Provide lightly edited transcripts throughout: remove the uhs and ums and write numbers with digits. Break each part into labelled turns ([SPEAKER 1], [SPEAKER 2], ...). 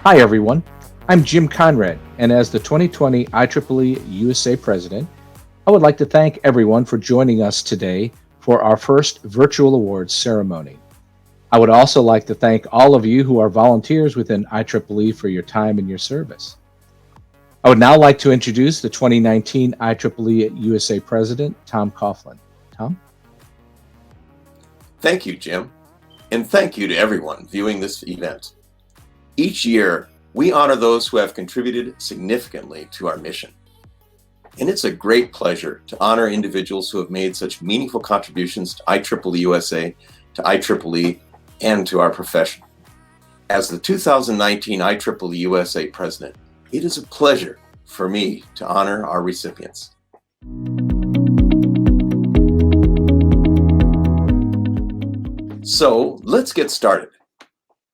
[SPEAKER 1] Hi, everyone. I'm Jim Conrad, and as the 2020 IEEE-USA President, I would like to thank everyone for joining us today for our first virtual awards ceremony. I would also like to thank all of you who are volunteers within IEEE for your time and your service. I would now like to introduce the 2019 IEEE-USA President, Tom Coughlin. Tom?
[SPEAKER 2] Thank you, Jim, and thank you to everyone viewing this event. Each year, we honor those who have contributed significantly to our mission. And it's a great pleasure to honor individuals who have made such meaningful contributions to IEEE-USA, to IEEE, and to our profession. As the 2019 IEEE-USA President, it is a pleasure for me to honor our recipients. So let's get started.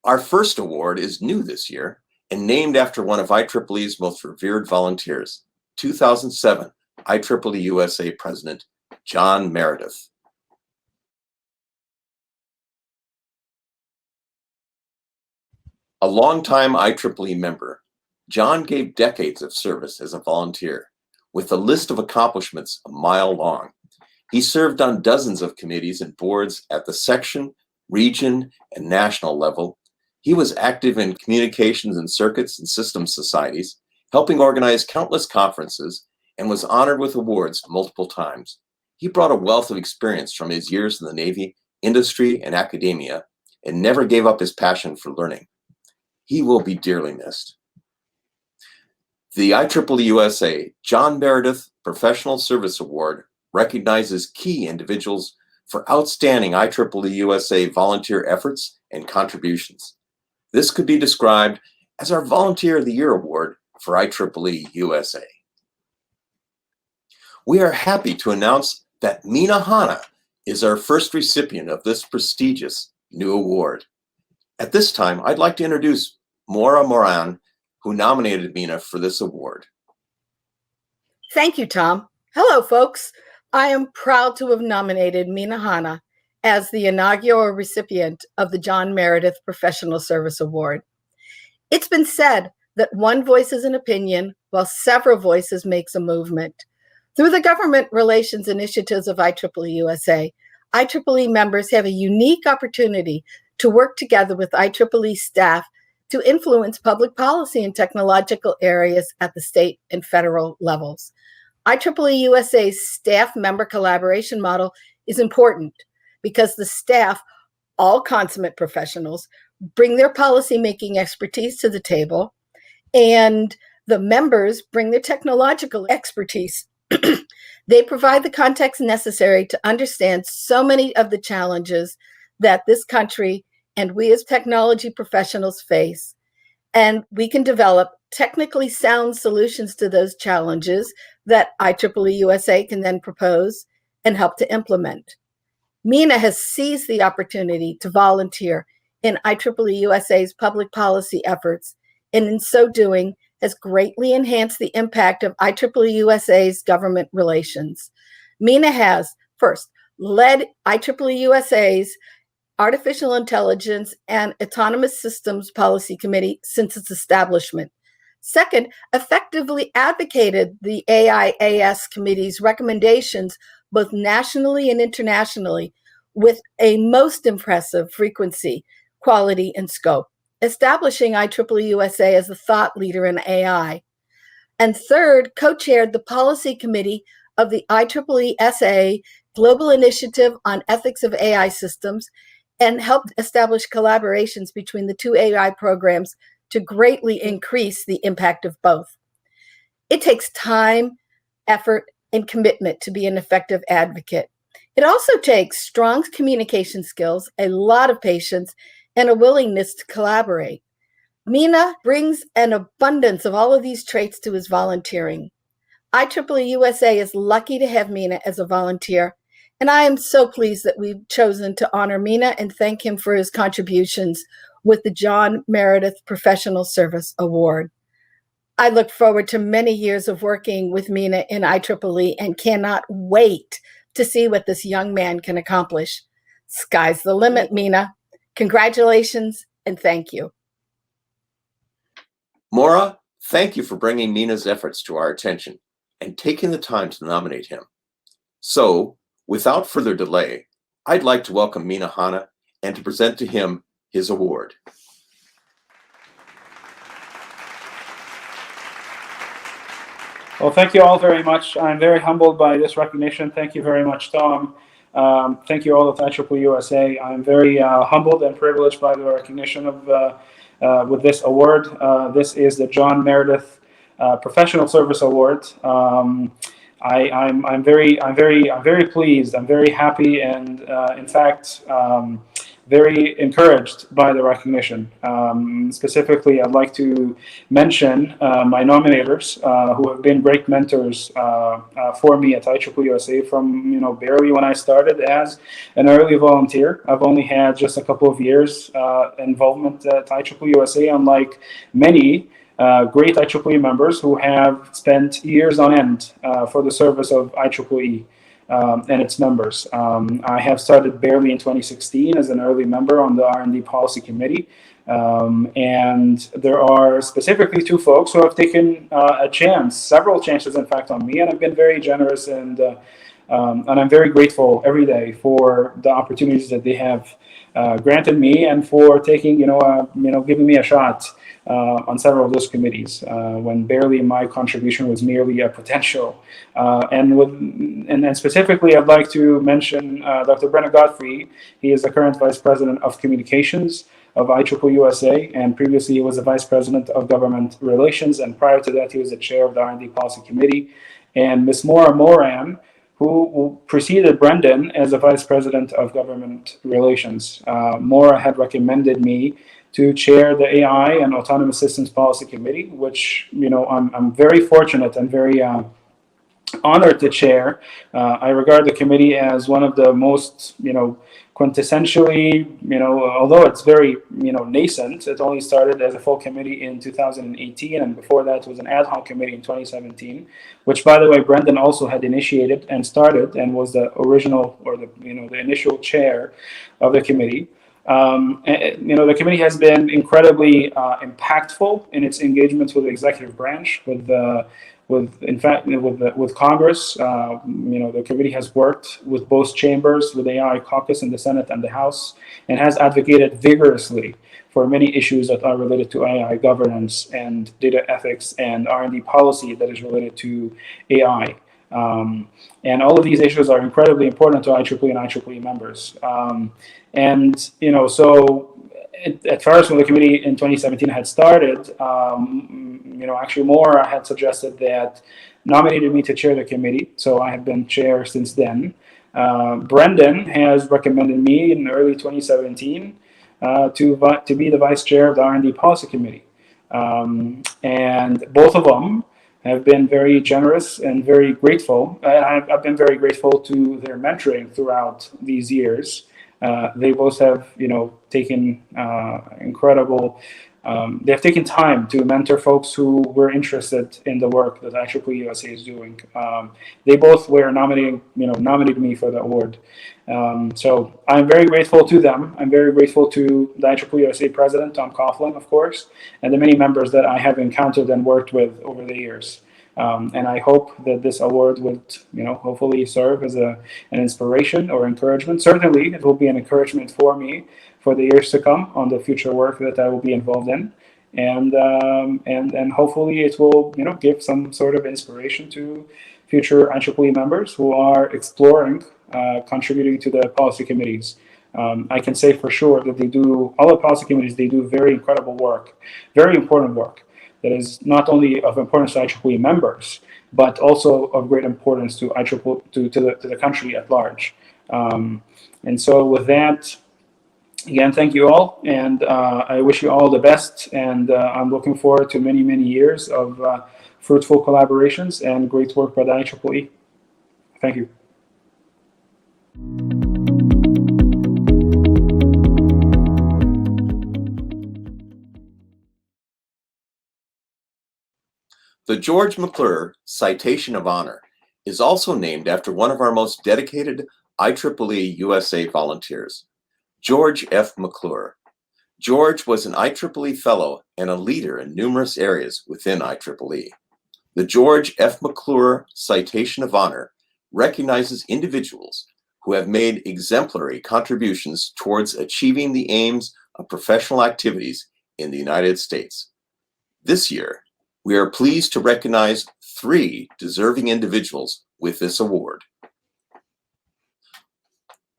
[SPEAKER 2] Our first award is new this year and named after one of IEEE's most revered volunteers, 2007 IEEE-USA President, John Meredith. A longtime IEEE member, John gave decades of service as a volunteer, with a list of accomplishments a mile long. He served on dozens of committees and boards at the section, region, and national level. He was active in communications and circuits and systems societies, helping organize countless conferences, and was honored with awards multiple times. He brought a wealth of experience from his years in the Navy, industry, and academia, and never gave up his passion for learning. He will be dearly missed. The IEEE-USA John Meredith Professional Service Award recognizes key individuals for outstanding IEEE-USA volunteer efforts and contributions. This could be described as our Volunteer of the Year Award for IEEE-USA. We are happy to announce that Mina Hanna is our first recipient of this prestigious new award. At this time, I'd like to introduce Maura Moran, who nominated Mina for this award.
[SPEAKER 3] Thank you, Tom. Hello, folks. I am proud to have nominated Mina Hanna as the inaugural recipient of the John Meredith Professional Service Award. It's been said that one voice is an opinion, while several voices makes a movement. Through the government relations initiatives of IEEE-USA, IEEE members have a unique opportunity to work together with IEEE staff to influence public policy in technological areas at the state and federal levels. IEEE-USA's staff member collaboration model is important because the staff, all consummate professionals, bring their policymaking expertise to the table, and the members bring their technological expertise. They provide the context necessary to understand so many of the challenges that this country and we as technology professionals face, and we can develop technically sound solutions to those challenges that IEEE-USA can then propose and help to implement. Mina has seized the opportunity to volunteer in IEEE-USA's public policy efforts, and in so doing has greatly enhanced the impact of IEEE-USA's government relations. Mina has, first, led IEEE-USA's Artificial Intelligence and Autonomous Systems Policy Committee since its establishment. Second, effectively advocated the AIAS Committee's recommendations both nationally and internationally with a most impressive frequency, quality, and scope, establishing IEEE-USA as the thought leader in AI. And third, co-chaired the Policy Committee of the IEEE-SA Global Initiative on Ethics of AI Systems, and helped establish collaborations between the two AI programs to greatly increase the impact of both. It takes time, effort, and commitment to be an effective advocate. It also takes strong communication skills, a lot of patience, and a willingness to collaborate. Mina brings an abundance of all of these traits to his volunteering. IEEE-USA is lucky to have Mina as a volunteer, and I am so pleased that we've chosen to honor Mina and thank him for his contributions with the John Meredith Professional Service Award. I look forward to many years of working with Mina in IEEE and cannot wait to see what this young man can accomplish. Sky's the limit, Mina. Congratulations and thank you.
[SPEAKER 2] Maura, thank you for bringing Mina's efforts to our attention and taking the time to nominate him. So, without further delay, I'd like to welcome Mina Hana and to present to him his award.
[SPEAKER 4] Well, thank you all very much. I'm very humbled by this recognition. Thank you very much, Tom. Thank you all of IEEE-USA. I'm very humbled and privileged by the recognition of with this award. This is the John Meredith Professional Service Award. I'm very pleased. I'm very happy, and in fact, very encouraged by the recognition. Specifically, I'd like to mention my nominators, who have been great mentors for me at IEEE-USA from barely when I started as an early volunteer. I've only had just a couple of years involvement at IEEE-USA, unlike many great IEEE members who have spent years on end for the service of IEEE. And its members. I have started barely in 2016 as an early member on the R&D Policy Committee, and there are specifically two folks who have taken a chance, several chances in fact, on me, and I've been very generous, and I'm very grateful every day for the opportunities that they have granted me, and for taking, giving me a shot on several of those committees when barely my contribution was merely a potential. And specifically, I'd like to mention Dr. Brenna Godfrey. He is the current Vice President of Communications of IEEE-USA, and previously he was the Vice President of Government Relations, and prior to that he was the Chair of the R&D Policy Committee. And Ms. Maura Moran, who preceded Brendan as the Vice President of Government Relations. Maura had recommended me to chair the AI and Autonomous Systems Policy Committee, which I'm very fortunate and very honored to chair. I regard the committee as one of the most quintessentially, although it's very nascent, it only started as a full committee in 2018, and before that it was an ad hoc committee in 2017, which, by the way, Brendan also had initiated and started, and was the original, or the initial chair of the committee. The committee has been incredibly impactful in its engagements with the executive branch, with Congress. The committee has worked with both chambers, with the AI caucus in the Senate and the House, and has advocated vigorously for many issues that are related to AI governance and data ethics and R&D policy that is related to AI. And all of these issues are incredibly important to IEEE and IEEE members. So at first, when the committee in 2017 had started, actually Maura had suggested that, nominated me to chair the committee. So I have been chair since then. Brendan has recommended me in early 2017 to be the vice chair of the R&D Policy Committee. And both of them have been very generous and very grateful. I've been very grateful to their mentoring throughout these years. They both have, taken incredible. They have taken time to mentor folks who were interested in the work that IEEE-USA is doing. They both were nominated me for the award. So I'm very grateful to them. I'm very grateful to the IEEE-USA President, Tom Coughlin, of course, and the many members that I have encountered and worked with over the years. And I hope that this award would, hopefully serve as an inspiration or encouragement. Certainly, it will be an encouragement for me for the years to come on the future work that I will be involved in, and hopefully it will, give some sort of inspiration to future IEEE members who are exploring contributing to the policy committees. I can say for sure that all the policy committees, they do very incredible work, very important work, that is not only of importance to IEEE members, but also of great importance to the country at large. And so with that, again, thank you all, and I wish you all the best, and I'm looking forward to many, many years of fruitful collaborations and great work by the IEEE. Thank you.
[SPEAKER 2] The George McClure Citation of Honor is also named after one of our most dedicated IEEE-USA volunteers, George F. McClure. George was an IEEE Fellow and a leader in numerous areas within IEEE. The George F. McClure Citation of Honor recognizes individuals who have made exemplary contributions towards achieving the aims of professional activities in the United States. This year, we are pleased to recognize 3 deserving individuals with this award.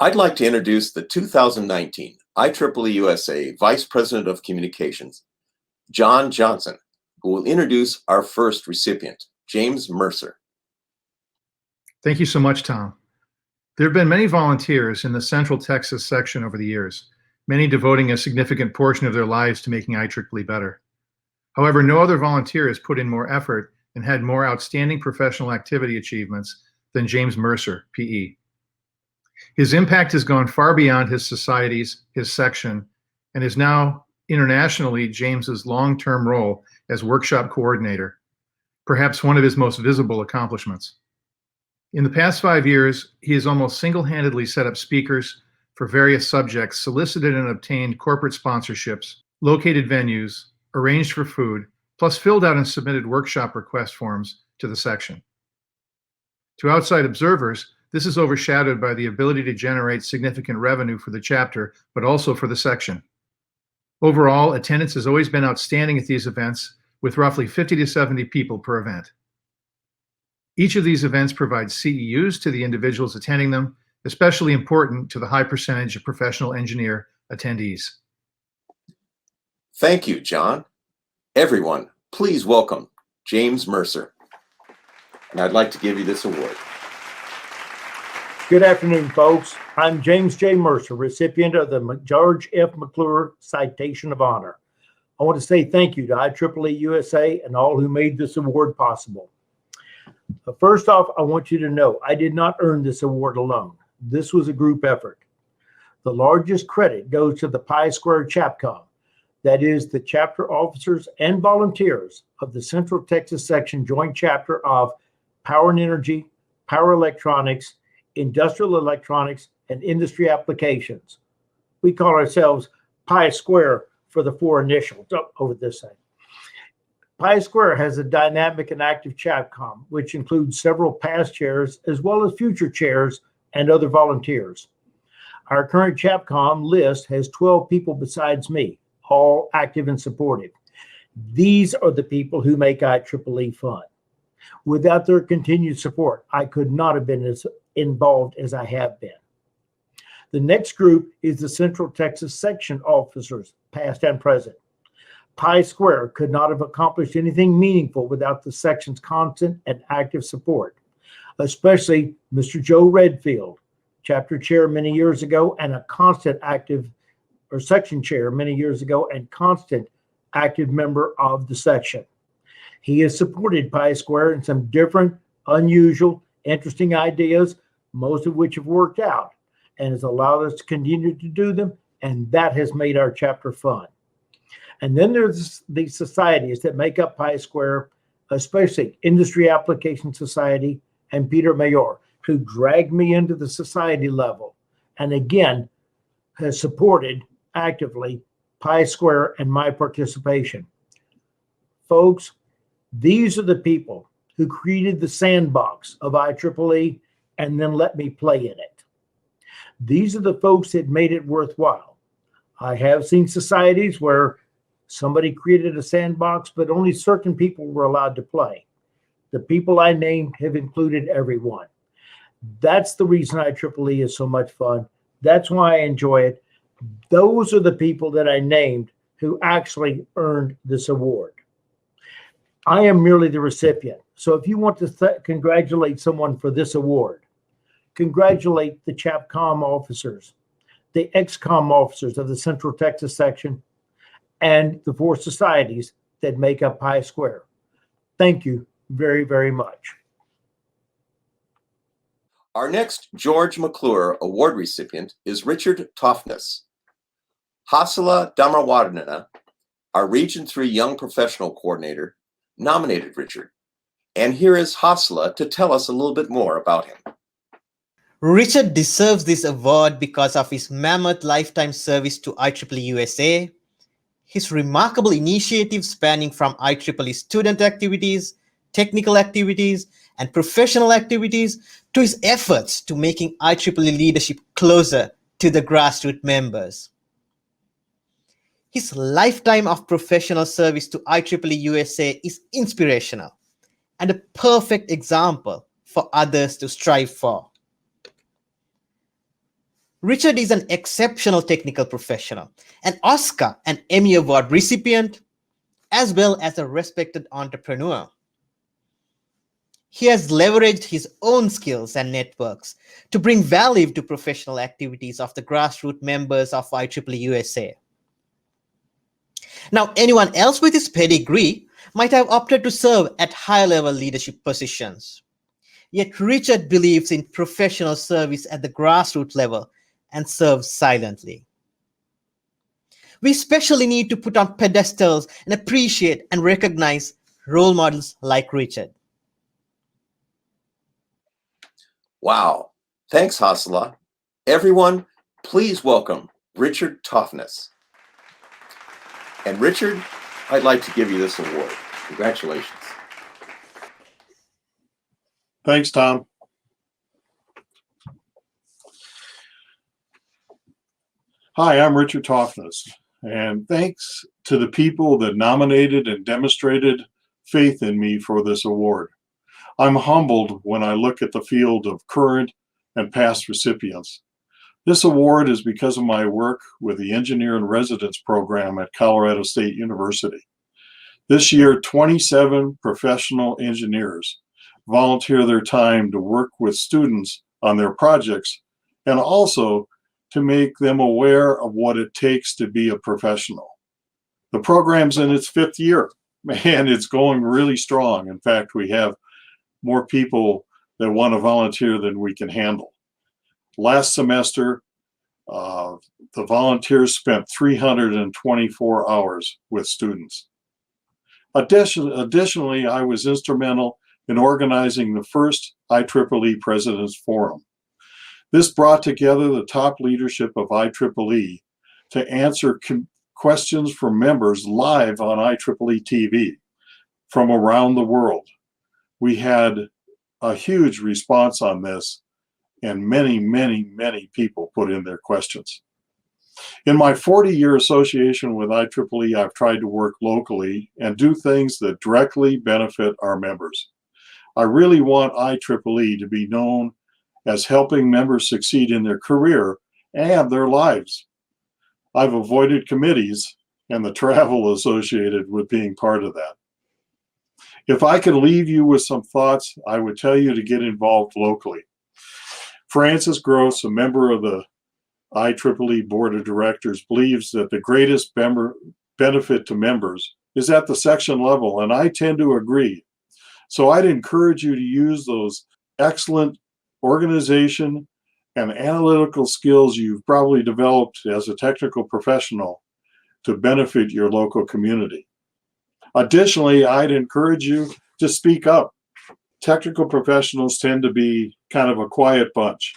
[SPEAKER 2] I'd like to introduce the 2019 IEEE-USA Vice President of Communications, John Johnson, who will introduce our first recipient, James Mercer.
[SPEAKER 5] Thank you so much, Tom. There have been many volunteers in the Central Texas section over the years, many devoting a significant portion of their lives to making IEEE better. However, no other volunteer has put in more effort and had more outstanding professional activity achievements than James Mercer, PE. His impact has gone far beyond his societies, his section, and is now internationally James's long-term role as workshop coordinator, perhaps one of his most visible accomplishments. In the past 5 years, he has almost single-handedly set up speakers for various subjects, solicited and obtained corporate sponsorships, located venues, arranged for food, plus filled out and submitted workshop request forms to the section. To outside observers, this is overshadowed by the ability to generate significant revenue for the chapter, but also for the section. Overall, attendance has always been outstanding at these events, with roughly 50 to 70 people per event. Each of these events provides CEUs to the individuals attending them, especially important to the high percentage of professional engineer attendees.
[SPEAKER 2] Thank you, John. Everyone, please welcome James Mercer. And I'd like to give you this award.
[SPEAKER 6] Good afternoon, folks. I'm James J. Mercer, recipient of the George F. McClure Citation of Honor. I want to say thank you to IEEE-USA and all who made this award possible. First off, I want you to know I did not earn this award alone. This was a group effort. The largest credit goes to the Pi Square Chapcom, that is the chapter officers and volunteers of the Central Texas Section Joint Chapter of Power and Energy, Power Electronics, Industrial Electronics, and Industry Applications. We call ourselves Pi Square for the 4 initials over this side. Pi Square has a dynamic and active Chapcom, which includes several past chairs as well as future chairs and other volunteers. Our current Chapcom list has 12 people besides me, all active and supportive. These are the people who make IEEE fun. Without their continued support, I could not have been as involved as I have been. The next group is the Central Texas Section officers, past and present. Pi Square could not have accomplished anything meaningful without the section's constant and active support, especially Mr. Joe Redfield, chapter chair many years ago and a constant active, or section chair many years ago and constant active member of the section. He has supported Pi Square in some different, unusual, interesting ideas, most of which have worked out, and has allowed us to continue to do them, and that has made our chapter fun. And then there's the societies that make up Pi Square, especially Industry Application Society and Peter Mayor, who dragged me into the society level, and again, has supported actively Pi Square and my participation. Folks, these are the people who created the sandbox of IEEE and then let me play in it. These are the folks that made it worthwhile. I have seen societies where somebody created a sandbox, but only certain people were allowed to play. The people I named have included everyone. That's the reason IEEE is so much fun. That's why I enjoy it. Those are the people that I named who actually earned this award. I am merely the recipient. So if you want to congratulate someone for this award, congratulate the Chapcom officers, the XCOM officers of the Central Texas section, and the 4 societies that make up Pi Square. Thank you very, very much.
[SPEAKER 2] Our next George McClure Award recipient is Richard Toffness. Hasila Damarwadana, our Region 3 Young Professional Coordinator, nominated Richard. And here is Hasila to tell us a little bit more about him.
[SPEAKER 7] Richard deserves this award because of his mammoth lifetime service to IEEE-USA, His remarkable initiatives spanning from IEEE student activities, technical activities, and professional activities to his efforts to making IEEE leadership closer to the grassroots members. His lifetime of professional service to IEEE USA is inspirational and a perfect example for others to strive for. Richard is an exceptional technical professional, an Oscar and Emmy Award recipient, as well as a respected entrepreneur. He has leveraged his own skills and networks to bring value to professional activities of the grassroots members of IEEE USA. Now, anyone else with his pedigree might have opted to serve at higher-level leadership positions. Yet Richard believes in professional service at the grassroots level and serves silently. We especially need to put on pedestals and appreciate and recognize role models like Richard.
[SPEAKER 2] Wow. Thanks, Hasala. Everyone, please welcome Richard Toffness. And Richard, I'd like to give you this award. Congratulations.
[SPEAKER 8] Thanks, Tom. Hi, I'm Richard Toffness, and thanks to the people that nominated and demonstrated faith in me for this award. I'm humbled when I look at the field of current and past recipients. This award is because of my work with the Engineer in Residence program at Colorado State University. This year, 27 professional engineers volunteer their time to work with students on their projects and also to make them aware of what it takes to be a professional. The program's in its 5th year, and it's going really strong. In fact, we have more people that want to volunteer than we can handle. Last semester, the volunteers spent 324 hours with students. Additionally, I was instrumental in organizing the first IEEE President's Forum. This brought together the top leadership of IEEE to answer questions from members live on IEEE TV from around the world. We had a huge response on this, and many, many, many people put in their questions. In my 40-year association with IEEE, I've tried to work locally and do things that directly benefit our members. I really want IEEE to be known as helping members succeed in their career and their lives. I've avoided committees and the travel associated with being part of that. If I could leave you with some thoughts, I would tell you to get involved locally. Francis Gross, a member of the IEEE Board of Directors, believes that the greatest benefit to members is at the section level, and I tend to agree. So I'd encourage you to use those excellent organization and analytical skills you've probably developed as a technical professional to benefit your local community. Additionally, I'd encourage you to speak up. Technical professionals tend to be kind of a quiet bunch,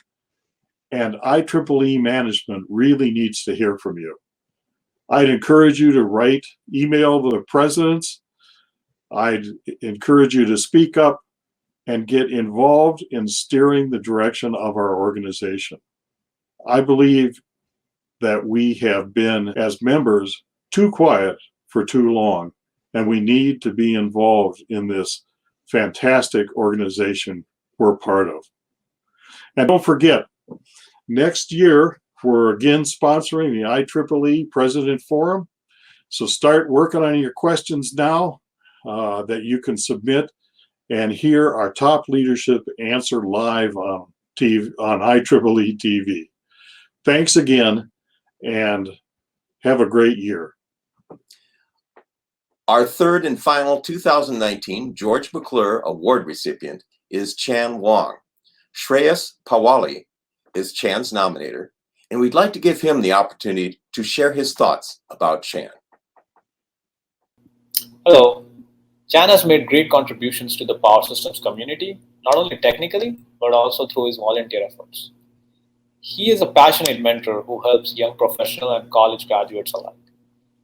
[SPEAKER 8] and IEEE management really needs to hear from you. I'd encourage you to email the presidents. I'd encourage you to speak up and get involved in steering the direction of our organization. I believe that we have been, as members, too quiet for too long, and we need to be involved in this fantastic organization we're part of. And don't forget, next year, we're again sponsoring the IEEE President Forum. So start working on your questions now that you can submit and hear our top leadership answer live on IEEE TV. Thanks again, and have a great year.
[SPEAKER 2] Our third and final 2019 George McClure Award recipient is Chan Wong. Shreyas Pawali is Chan's nominator, and we'd like to give him the opportunity to share his thoughts about Chan.
[SPEAKER 9] Hello. Chan has made great contributions to the power systems community, not only technically, but also through his volunteer efforts. He is a passionate mentor who helps young professional and college graduates alike.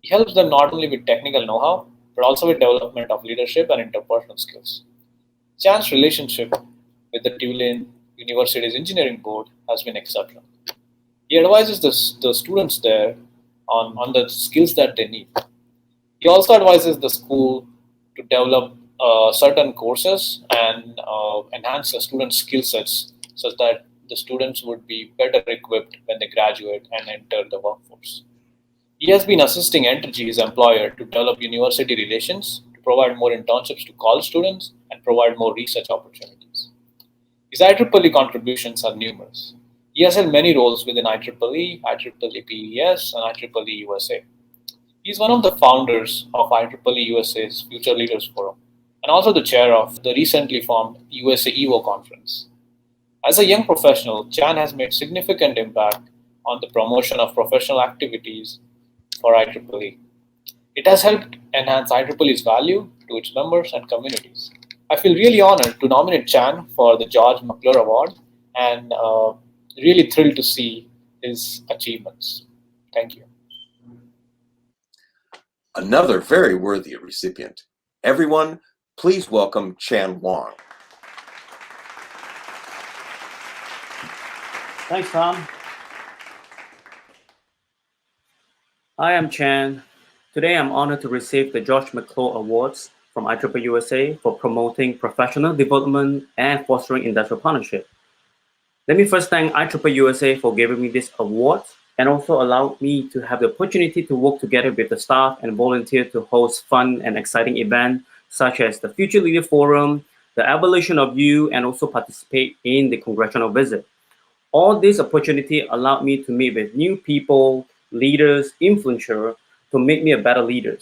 [SPEAKER 9] He helps them not only with technical know-how, but also with development of leadership and interpersonal skills. Chan's relationship with the Tulane University's engineering board has been exceptional. He advises the students there on the skills that they need. He also advises the school to develop certain courses and enhance the students' skill sets such that the students would be better equipped when they graduate and enter the workforce. He has been assisting Entergy's employer to develop university relations, to provide more internships to college students, and provide more research opportunities. His IEEE contributions are numerous. He has held many roles within IEEE, IEEE-PES, and IEEE-USA. He is one of the founders of IEEE-USA's Future Leaders Forum, and also the chair of the recently formed USA EVO conference. As a young professional, Chan has made significant impact on the promotion of professional activities for IEEE. It has helped enhance IEEE's value to its members and communities. I feel really honored to nominate Chan for the George McClure Award and really thrilled to see his achievements. Thank you.
[SPEAKER 2] Another very worthy recipient. Everyone, please welcome Chan Wong.
[SPEAKER 10] Thanks, Tom. Hi, I'm Chan. Today, I'm honored to receive the George McClure Awards from IEEE-USA for promoting professional development and fostering industrial partnership. Let me first thank IEEE-USA for giving me this award and also allowed me to have the opportunity to work together with the staff and volunteer to host fun and exciting events such as the Future Leader Forum, the Evolution of You, and also participate in the congressional visit. All this opportunity allowed me to meet with new people, leaders, influencers, to make me a better leader.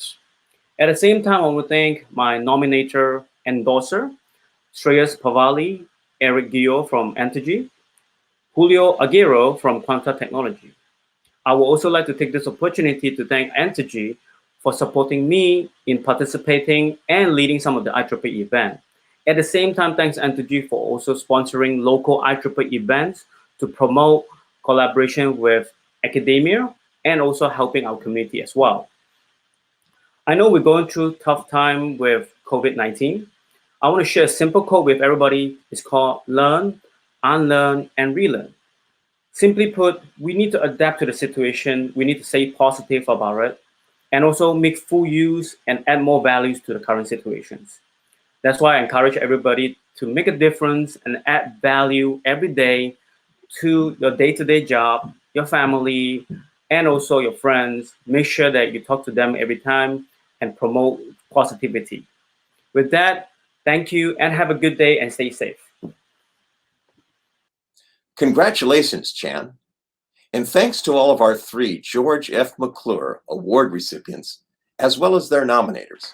[SPEAKER 10] At the same time, I want to thank my nominator, endorser, Shreyas Pavali, Eric Gio from Entergy, Julio Aguero from Quanta Technology. I would also like to take this opportunity to thank Entergy for supporting me in participating and leading some of the IEEE events. At the same time, thanks Entergy for also sponsoring local IEEE events to promote collaboration with academia and also helping our community as well. I know we're going through a tough time with COVID-19. I want to share a simple quote with everybody. It's called learn, unlearn, and relearn. Simply put, we need to adapt to the situation. We need to stay positive about it and also make full use and add more values to the current situations. That's why I encourage everybody to make a difference and add value every day to your day-to-day job, your family, and also your friends. Make sure that you talk to them every time and promote positivity. With that, thank you and have a good day and stay safe.
[SPEAKER 2] Congratulations, Chan. And thanks to all of our 3 George F. McClure Award recipients, as well as their nominators.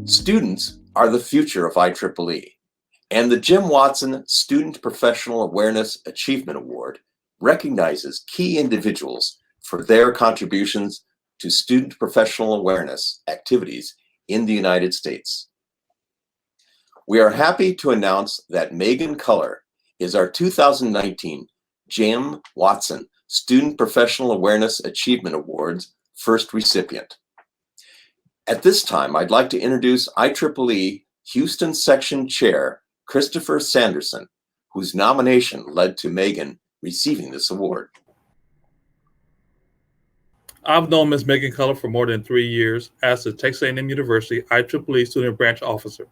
[SPEAKER 2] Students are the future of IEEE, and the Jim Watson Student Professional Awareness Achievement Award recognizes key individuals for their contributions to student professional awareness activities in the United States. We are happy to announce that Megan Culler is our 2019 Jim Watson Student Professional Awareness Achievement Awards first recipient. At this time, I'd like to introduce IEEE Houston Section Chair Christopher Sanderson, whose nomination led to Megan receiving this award.
[SPEAKER 11] I've known Ms. Megan Culler for more than 3 years as the Texas A&M University IEEE Student Branch Officer.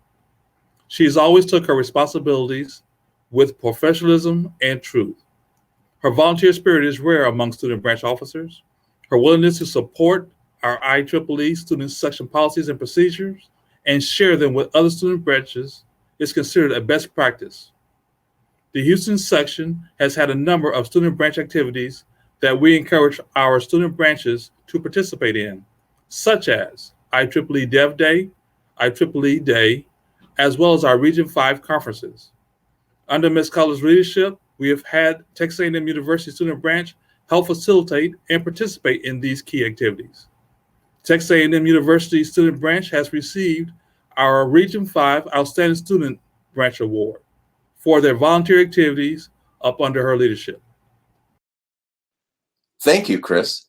[SPEAKER 11] She's always took her responsibilities with professionalism and truth. Her volunteer spirit is rare among student branch officers. Her willingness to support our IEEE student section policies and procedures and share them with other student branches is considered a best practice. The Houston section has had a number of student branch activities that we encourage our student branches to participate in, such as IEEE Dev Day, IEEE Day, as well as our Region 5 conferences. Under Ms. Culler's leadership, we have had Texas A&M University Student Branch help facilitate and participate in these key activities. Texas A&M University Student Branch has received our Region 5 Outstanding Student Branch Award. for their volunteer activities up under her leadership.
[SPEAKER 2] Thank you, Chris.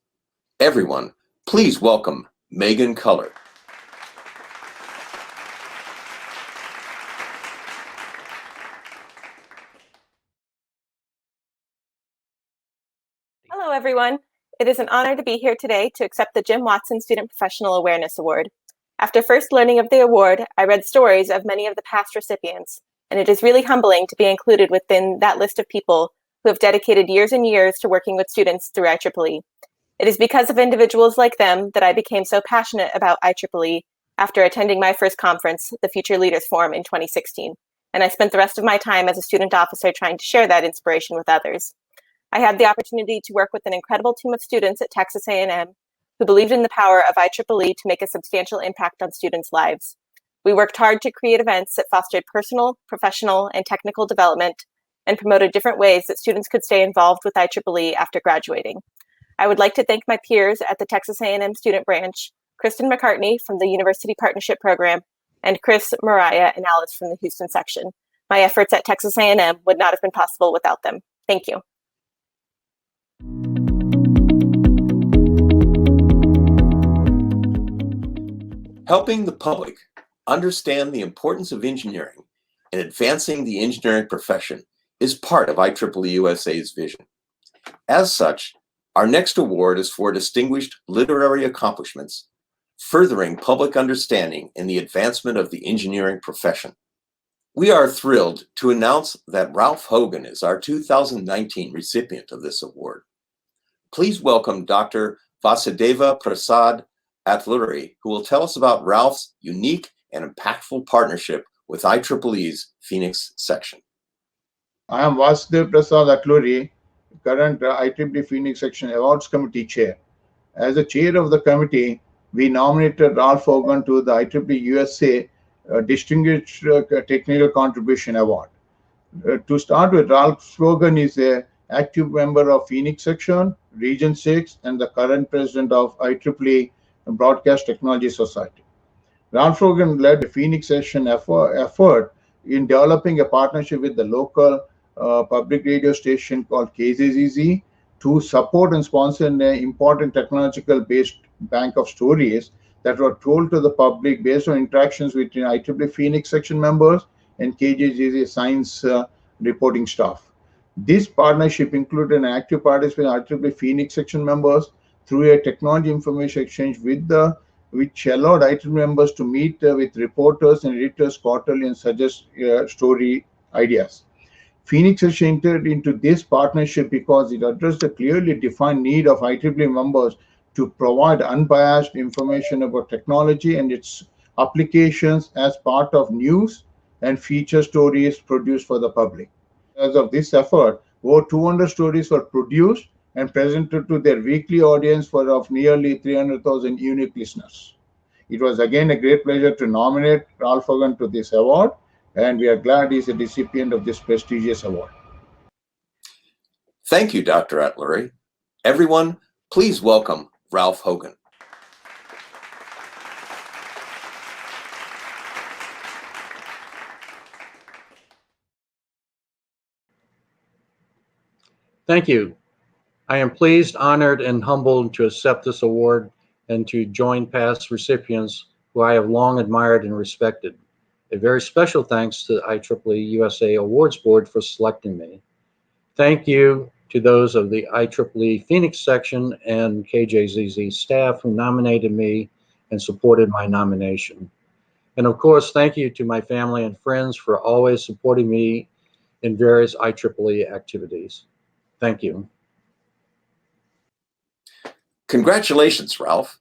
[SPEAKER 2] Everyone, please welcome Megan Culler.
[SPEAKER 12] Hello, everyone. It is an honor to be here today to accept the Jim Watson Student Professional Awareness Award. After first learning of the award, I read stories of many of the past recipients, and it is really humbling to be included within that list of people who have dedicated years and years to working with students through IEEE. It is because of individuals like them that I became so passionate about IEEE after attending my first conference, the Future Leaders Forum, in 2016, and I spent the rest of my time as a student officer trying to share that inspiration with others. I had the opportunity to work with an incredible team of students at Texas A&M who believed in the power of IEEE to make a substantial impact on students' lives. We worked hard to create events that fostered personal, professional, and technical development and promoted different ways that students could stay involved with IEEE after graduating. I would like to thank my peers at the Texas A&M Student Branch, Kristen McCartney from the University Partnership Program, and Chris, Mariah, and Alice from the Houston section. My efforts at Texas A&M would not have been possible without them. Thank you.
[SPEAKER 2] Helping the public understand the importance of engineering and advancing the engineering profession is part of IEEE-USA's vision. As such, our next award is for distinguished literary accomplishments, furthering public understanding in the advancement of the engineering profession. We are thrilled to announce that Ralph Hogan is our 2019 recipient of this award. Please welcome Dr. Vasudeva Prasad Atluri, who will tell us about Ralph's unique and impactful partnership with IEEE's Phoenix section.
[SPEAKER 13] I am Vasudeva Prasad Atluri, current IEEE Phoenix section Awards Committee Chair. As the chair of the committee, we nominated Ralph Hogan to the IEEE-USA Distinguished Technical Contribution Award. To start with, Ralph Hogan is an active member of Phoenix section, Region 6, and the current president of IEEE Broadcast Technology Society. Ralph Hogan led the Phoenix section effort in developing a partnership with the local public radio station called KZZZ to support and sponsor an important technological-based bank of stories that were told to the public based on interactions between IEEE Phoenix section members and KZZZ science reporting staff. This partnership included an active participation by IEEE Phoenix section members through a technology information exchange which allowed IEEE members to meet with reporters and editors quarterly and suggest story ideas. Phoenix has entered into this partnership because it addressed a clearly defined need of IEEE members to provide unbiased information about technology and its applications as part of news and feature stories produced for the public. As of this effort, over 200 stories were produced and presented to their weekly audience of nearly 300,000 unique listeners. It was again a great pleasure to nominate Ralph Hogan to this award, and we are glad he's a recipient of this prestigious award.
[SPEAKER 2] Thank you, Dr. Atluri. Everyone, please welcome Ralph Hogan.
[SPEAKER 14] Thank you. I am pleased, honored, and humbled to accept this award and to join past recipients who I have long admired and respected. A very special thanks to the IEEE-USA Awards Board for selecting me. Thank you to those of the IEEE Phoenix section and KJZZ staff who nominated me and supported my nomination. And of course, thank you to my family and friends for always supporting me in various IEEE activities. Thank you.
[SPEAKER 2] Congratulations, Ralph.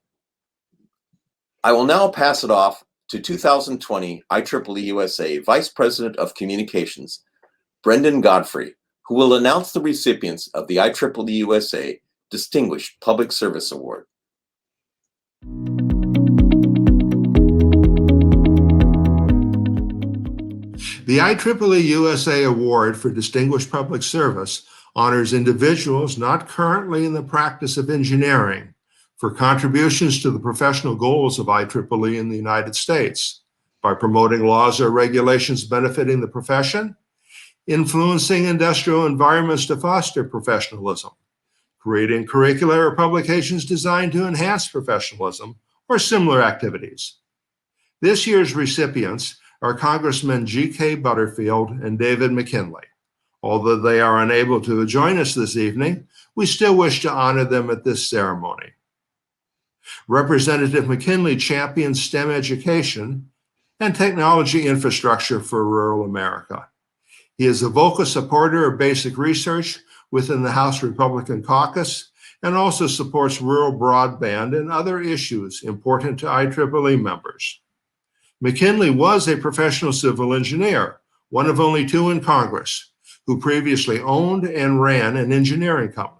[SPEAKER 2] I will now pass it off to 2020 IEEE-USA Vice President of Communications, Brendan Godfrey, who will announce the recipients of the IEEE-USA Distinguished Public Service Award.
[SPEAKER 15] The IEEE-USA Award for Distinguished Public Service honors individuals not currently in the practice of engineering for contributions to the professional goals of IEEE in the United States by promoting laws or regulations benefiting the profession, influencing industrial environments to foster professionalism, creating curricula or publications designed to enhance professionalism, or similar activities. This year's recipients are Congressmen G.K. Butterfield and David McKinley. Although they are unable to join us this evening, we still wish to honor them at this ceremony. Representative McKinley champions STEM education and technology infrastructure for rural America. He is a vocal supporter of basic research within the House Republican caucus and also supports rural broadband and other issues important to IEEE members. McKinley was a professional civil engineer, one of only two in Congress, who previously owned and ran an engineering company.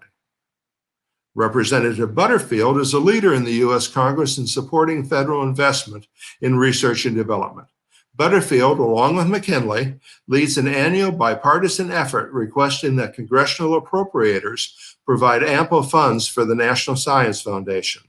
[SPEAKER 15] Representative Butterfield is a leader in the U.S. Congress in supporting federal investment in research and development. Butterfield, along with McKinley, leads an annual bipartisan effort requesting that congressional appropriators provide ample funds for the National Science Foundation.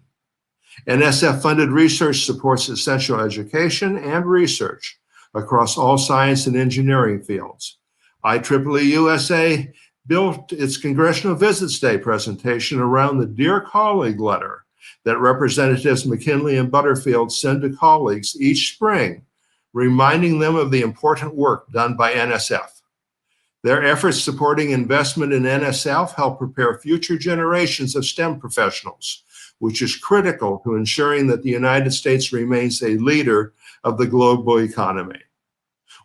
[SPEAKER 15] NSF-funded research supports essential education and research across all science and engineering fields. IEEE-USA built its Congressional Visits Day presentation around the Dear Colleague letter that Representatives McKinley and Butterfield send to colleagues each spring, reminding them of the important work done by NSF. Their efforts supporting investment in NSF help prepare future generations of STEM professionals, which is critical to ensuring that the United States remains a leader of the global economy.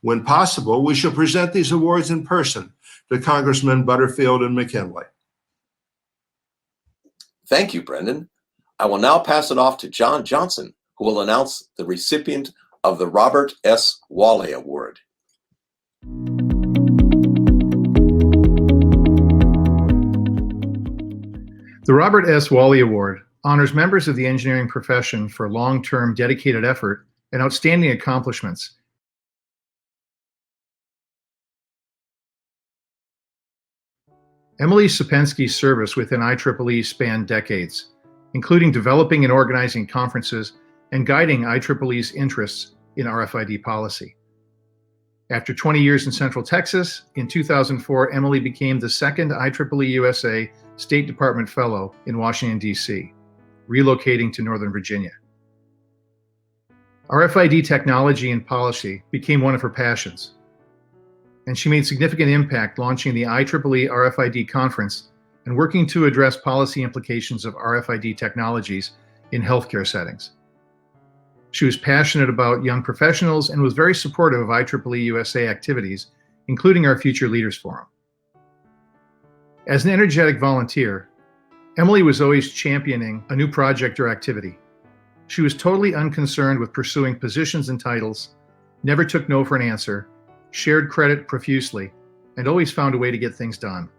[SPEAKER 15] When possible, we shall present these awards in person to Congressmen Butterfield and McKinley.
[SPEAKER 2] Thank you, Brendan. I will now pass it off to John Johnson, who will announce the recipient of the Robert S. WALLEIGH Award.
[SPEAKER 5] The Robert S. WALLEIGH Award honors members of the engineering profession for long-term dedicated effort and outstanding accomplishments. Emily Sapensky's service within IEEE spanned decades, including developing and organizing conferences and guiding IEEE's interests in RFID policy. After 20 years in Central Texas, in 2004, Emily became the second IEEE-USA State Department Fellow in Washington, D.C., relocating to Northern Virginia. RFID technology and policy became one of her passions, and she made significant impact launching the IEEE RFID conference and working to address policy implications of RFID technologies in healthcare settings. She was passionate about young professionals and was very supportive of IEEE-USA activities, including our Future Leaders Forum. As an energetic volunteer, Emily was always championing a new project or activity. She was totally unconcerned with pursuing positions and titles, never took no for an answer, shared credit profusely, and always found a way to get things done.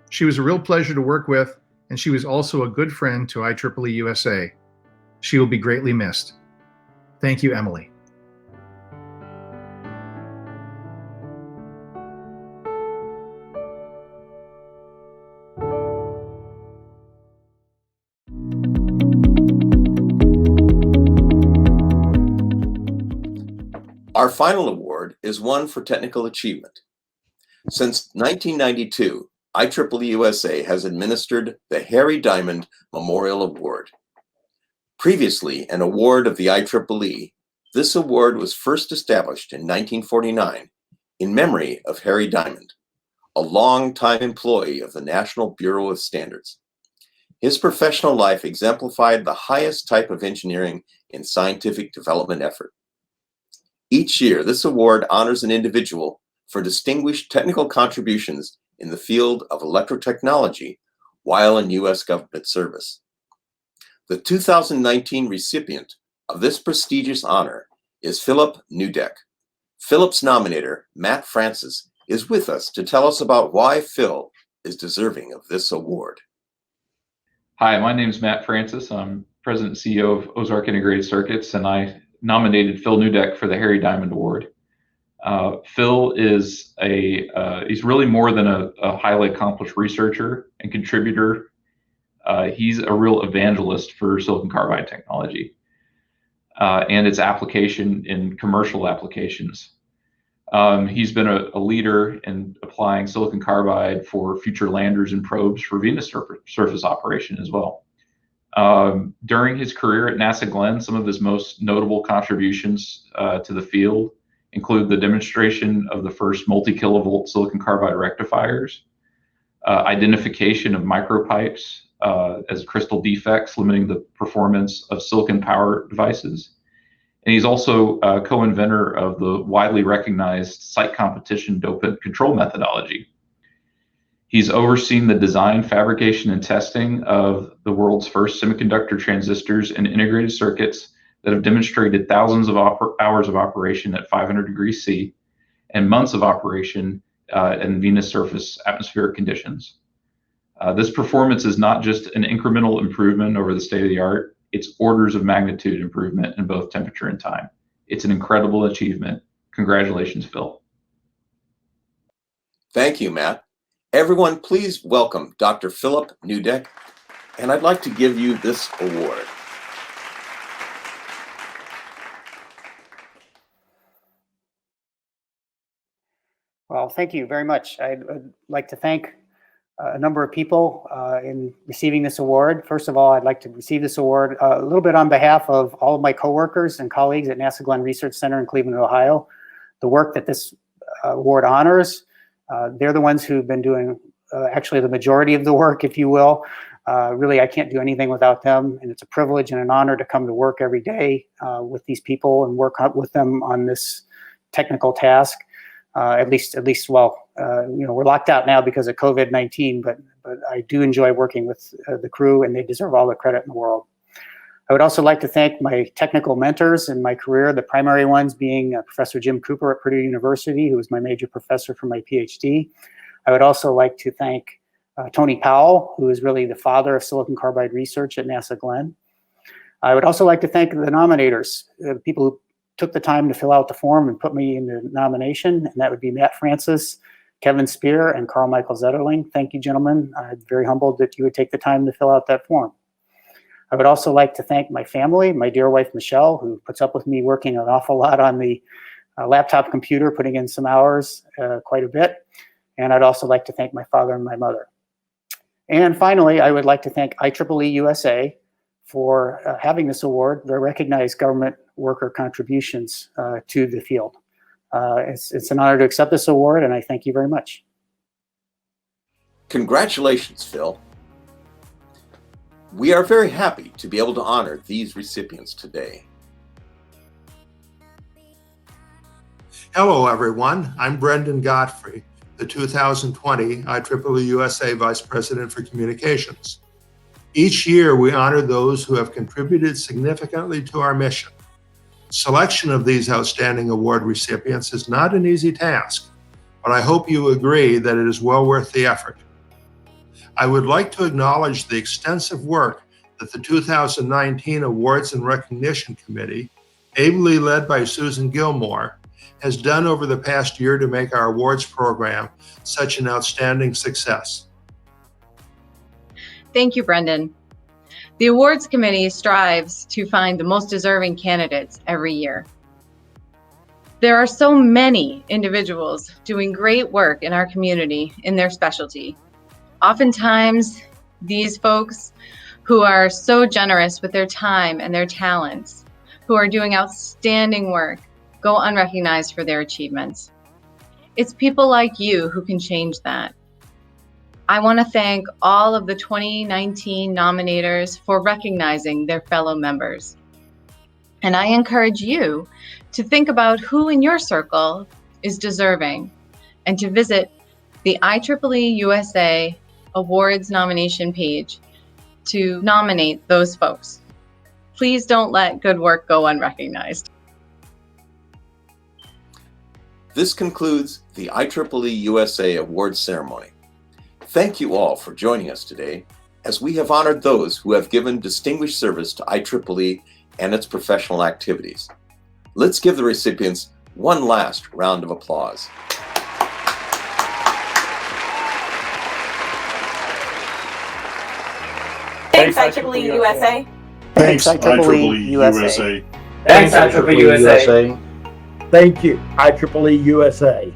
[SPEAKER 5] She was a real pleasure to work with, and she was also a good friend to IEEE-USA. She will be greatly missed. Thank you, Emily.
[SPEAKER 2] Our final award is one for technical achievement. Since 1992, IEEE-USA has administered the Harry Diamond Memorial Award. Previously an award of the IEEE, this award was first established in 1949 in memory of Harry Diamond, a long-time employee of the National Bureau of Standards. His professional life exemplified the highest type of engineering and scientific development effort. Each year, this award honors an individual for distinguished technical contributions in the field of electrotechnology while in U.S. government service. The 2019 recipient of this prestigious honor is Philip Newdeck. Philip's nominator, Matt Francis, is with us to tell us about why Phil is deserving of this award.
[SPEAKER 16] Hi, my name is Matt Francis. I'm President and CEO of Ozark Integrated Circuits, and I nominated Phil Newdeck for the Harry Diamond Award. Phil is he's really more than a highly accomplished researcher and contributor. He's a real evangelist for silicon carbide technology and its application in commercial applications. He's been a leader in applying silicon carbide for future landers and probes for Venus surface operation as well. During his career at NASA Glenn, some of his most notable contributions to the field include the demonstration of the first multi-kilovolt silicon carbide rectifiers, identification of micropipes as crystal defects limiting the performance of silicon power devices. And he's also a co-inventor of the widely recognized site competition dopant control methodology. He's overseen the design, fabrication, and testing of the world's first semiconductor transistors and integrated circuits that have demonstrated thousands of hours of operation at 500 degrees C and months of operation in Venus surface atmospheric conditions. This performance is not just an incremental improvement over the state of the art, it's orders of magnitude improvement in both temperature and time. It's an incredible achievement. Congratulations, Phil.
[SPEAKER 2] Thank you, Matt. Everyone, please welcome Dr. Philip Nudek, and I'd like to give you this award.
[SPEAKER 17] Well, thank you very much. I'd like to thank a number of people in receiving this award. First of all, I'd like to receive this award a little bit on behalf of all of my coworkers and colleagues at NASA Glenn Research Center in Cleveland, Ohio. The work that this award honors, they're the ones who've been doing actually the majority of the work, if you will. Really, I can't do anything without them, and it's a privilege and an honor to come to work every day with these people and work with them on this technical task. At least, well, we're locked out now because of COVID-19, but I do enjoy working with the crew, and they deserve all the credit in the world. I would also like to thank my technical mentors in my career, the primary ones being Professor Jim Cooper at Purdue University, who was my major professor for my PhD. I would also like to thank Tony Powell, who is really the father of silicon carbide research at NASA Glenn. I would also like to thank the nominators, the people who took the time to fill out the form and put me in the nomination, and that would be Matt Francis, Kevin Spear, and Carl Michael Zetterling. Thank you, gentlemen. I'm very humbled that you would take the time to fill out that form. I would also like to thank my family, my dear wife, Michelle, who puts up with me working an awful lot on the laptop computer, putting in some hours, quite a bit. And I'd also like to thank my father and my mother. And finally, I would like to thank IEEE-USA for having this award. They recognize government worker contributions to the field. It's an honor to accept this award, and I thank you very much.
[SPEAKER 2] Congratulations, Phil. We are very happy to be able to honor these recipients today.
[SPEAKER 15] Hello, everyone. I'm Brendan Godfrey, the 2020 IEEE-USA Vice President for Communications. Each year, we honor those who have contributed significantly to our mission. Selection of these outstanding award recipients is not an easy task, but I hope you agree that it is well worth the effort. I would like to acknowledge the extensive work that the 2019 Awards and Recognition Committee, ably led by Susan Gilmore, has done over the past year to make our awards program such an outstanding success.
[SPEAKER 18] Thank you, Brendan. The awards committee strives to find the most deserving candidates every year. There are so many individuals doing great work in our community in their specialty. Oftentimes, these folks who are so generous with their time and their talents, who are doing outstanding work, go unrecognized for their achievements. It's people like you who can change that. I want to thank all of the 2019 nominators for recognizing their fellow members. And I encourage you to think about who in your circle is deserving and to visit the IEEE-USA Awards nomination page to nominate those folks. Please don't let good work go unrecognized.
[SPEAKER 2] This concludes the IEEE-USA Awards ceremony. Thank you all for joining us today as we have honored those who have given distinguished service to IEEE and its professional activities. Let's give the recipients one last round of applause.
[SPEAKER 12] Thanks, IEEE-USA.
[SPEAKER 8] Thanks, IEEE-USA.
[SPEAKER 10] Thanks, IEEE-USA.
[SPEAKER 6] Thank you, IEEE USA.